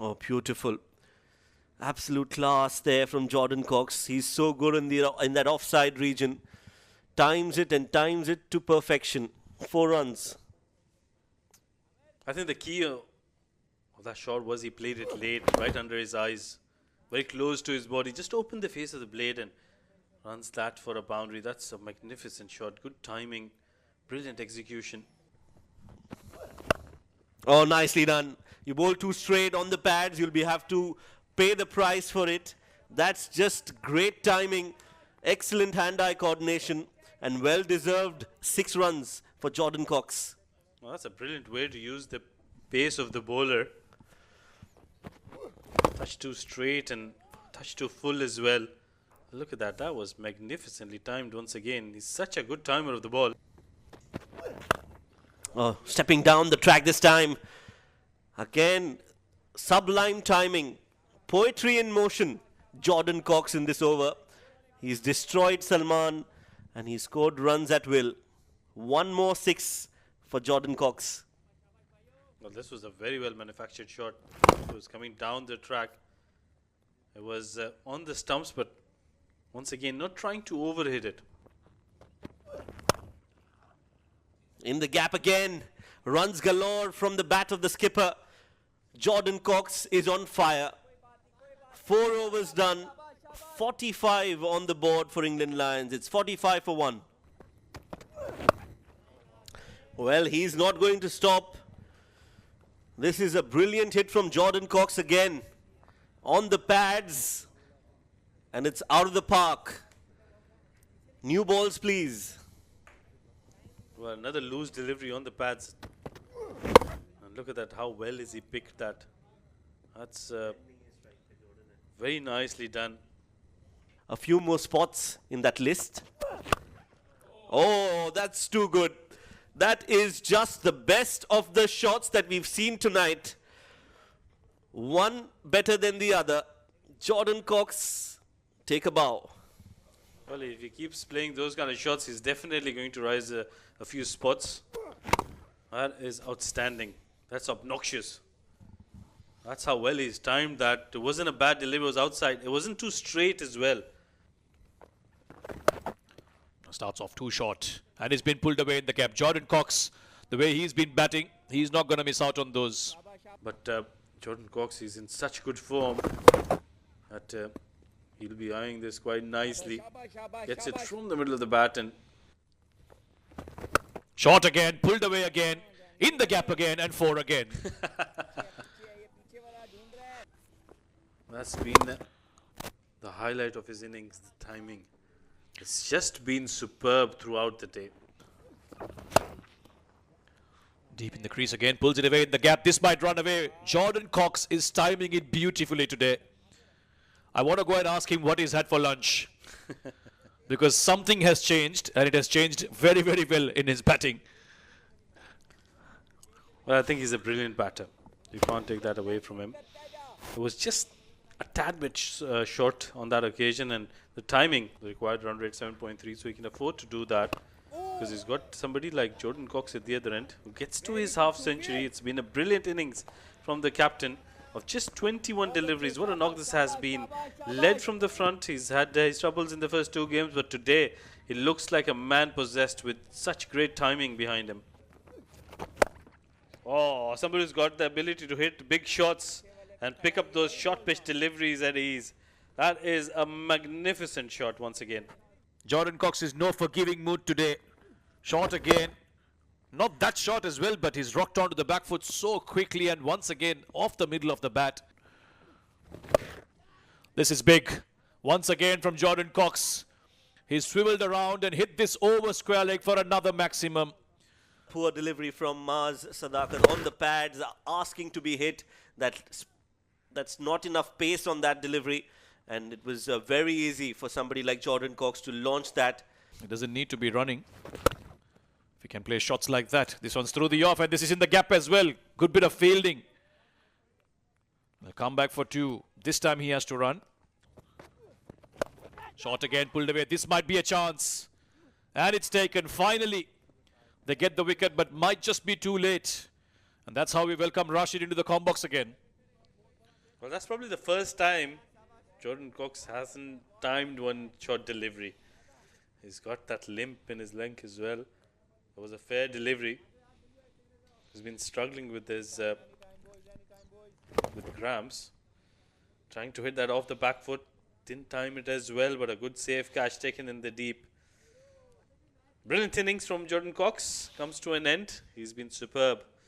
Oh, beautiful. Absolute class there from Jordan Cox. He's so good in that offside region. Times it and times it to perfection. 4 runs. I think the key of that shot was he played it late, right under his eyes, very close to his body. Just opened the face of the blade and runs that for a boundary. That's a magnificent shot. Good timing, brilliant execution. Oh, nicely done. You bowl too straight on the pads, you'll have to pay the price for it. That's just great timing, excellent hand-eye coordination, and well-deserved 6 runs for Jordan Cox. Well, that's a brilliant way to use the pace of the bowler. Touch too straight and touch too full as well. Look at that. That was magnificently timed once again. He's such a good timer of the ball. Oh, stepping down the track this time. Again, sublime timing. Poetry in motion. Jordan Cox in this over. He's destroyed Salman and he scored runs at will. 1 more 6 for Jordan Cox. Well, this was a very well manufactured shot. It was coming down the track. It was on the stumps, but once again, not trying to overhit it. In the gap again. Runs galore from the bat of the skipper. Jordan Cox is on fire. 4 overs done. 45 on the board for England Lions. It's 45 for 1. Well, he's not going to stop. This is a brilliant hit from Jordan Cox again. On the pads. And it's out of the park. New balls, please. Well, another loose delivery on the pads. And look at that, how well is he picked that. That's very nicely done. A few more spots in that list. Oh, that's too good. That is just the best of the shots that we've seen tonight. One better than the other. Jordan Cox, take a bow. Well, if he keeps playing those kind of shots, he's definitely going to rise a few spots. That is outstanding. That's obnoxious. That's how well he's timed that. It wasn't a bad delivery, it was outside. It wasn't too straight as well. Starts off too short and he's been pulled away in the gap. Jordan Cox, the way he's been batting, he's not going to miss out on those. But Jordan Cox is in such good form that he'll be eyeing this quite nicely. Gets it from the middle of the bat and short again, pulled away again, in the gap again, and 4 again. That's been the highlight of his innings, the timing. It's just been superb throughout the day. Deep in the crease again, pulls it away in the gap. This might run away. Jordan Cox is timing it beautifully today. I want to go and ask him what he's had for lunch. Because something has changed, and it has changed very, very well in his batting. Well, I think he's a brilliant batter. You can't take that away from him. It was just a tad bit short on that occasion, and the timing, the required run rate 7.3, so he can afford to do that. Because he's got somebody like Jordan Cox at the other end who gets to his half century. It's been a brilliant innings from the captain of just 21 deliveries. What a knock this has been. Led from the front. He's had his troubles in the first 2 games, but today he looks like a man possessed with such great timing behind him. Oh, somebody who's got the ability to hit big shots and pick up those short pitch deliveries at ease. That is a magnificent shot once again. Jordan Cox is no forgiving mood today. Short again. Not that short as well, but he's rocked onto the back foot so quickly and once again off the middle of the bat. This is big. Once again from Jordan Cox. He swiveled around and hit this over square leg for another maximum. Poor delivery from Maz Sadakat on the pads, asking to be hit. That's not enough pace on that delivery. And it was very easy for somebody like Jordan Cox to launch that. It doesn't need to be running. If he can play shots like that. This one's through the off and this is in the gap as well. Good bit of fielding. A comeback for 2. This time he has to run. Shot again, pulled away. This might be a chance. And it's taken. Finally, they get the wicket, but might just be too late. And that's how we welcome Rashid into the com box again. Well, that's probably the first time Jordan Cox hasn't timed one shot delivery. He's got that limp in his leg as well. It was a fair delivery. He's been struggling with his with cramps. Trying to hit that off the back foot. Didn't time it as well, but a good safe catch taken in the deep. Brilliant innings from Jordan Cox comes to an end. He's been superb.